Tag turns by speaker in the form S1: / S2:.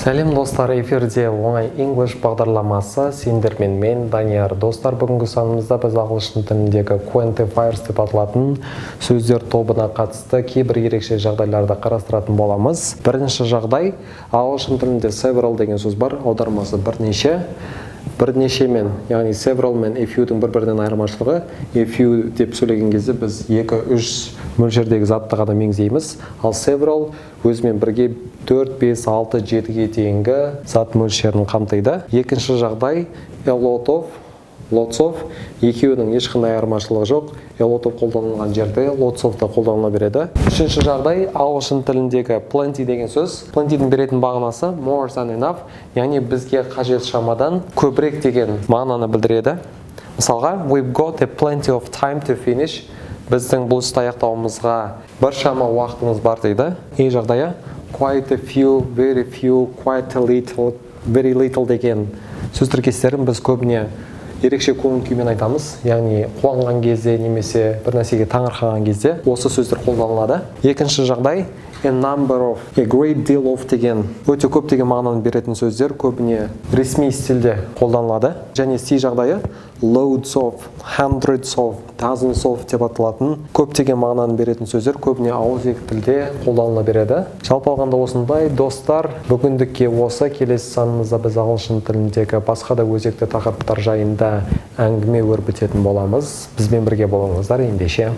S1: Сәлем достар, эфирде оңай English бағдарламасы. Сендермен мен Данияр. Достар, бүгінгі санымызда біз ағылшын тіліндегі quantifiers деп аталатын сөздер тобына қатысты кейбір ерекше жағдайларды қарастыратын боламыз. Бірінші жағдай, ағылшын тілінде several деген сөз бар, аудармасы бірнешемен, яғни several мен a few-дің бір-бірінен айырмашылығы. A few деп сөйлеген кезде біз 2-3 мөлшердегі затты ғана меңзейміз, ал several өзімен бірге 4, 5, 6, 7-ге дейінгі зат мөлшерін қамтиды. Екінші жағдай, a lot of, lots of, екеуінің ешқандай айырмашылығы жоқ. A lot of қолданылған жерде lots of та қолданыла береді. Үшінші жағдай, ағылшын тіліндегі plenty деген сөз. Plentyдің беретін мағынасы more than enough, яғни бізге қажет шамадан көбірек деген мағынаны білдіреді. Мысалға, we've got a plenty of time to finish. Біздің бұл істі аяқтауымызға біршама уақытымыз бар дейді. И жағдайы, quite a few, very few, quite a little, very little деген сөз тіркестерін біз көбіне ерекше көңіл күймен айтамыз, яғни қуанған кезде немесе бір нәрсеге таңырқаған кезде осы сөздер қолданылады. Екінші жағдай, a number of, a great deal of деген өте көп деген мағынаны беретін сөздер көбіне ресми стилде қолданылады. Және C жағдайы, loads of, hundreds of, dozens of деп аталатын көп деген мағынаны беретін сөздер көбіне ауызекі тілде қолданыла береді. Жалпы алғанда осындай. Достар, бүгіндікке осы. Келесі санымызда біз ағылшын тіліндегі басқа да өзекті тақырыптар жайында әңгіме өрбітетін боламыз. Бізбен бірге болыңыздар. Ендеше.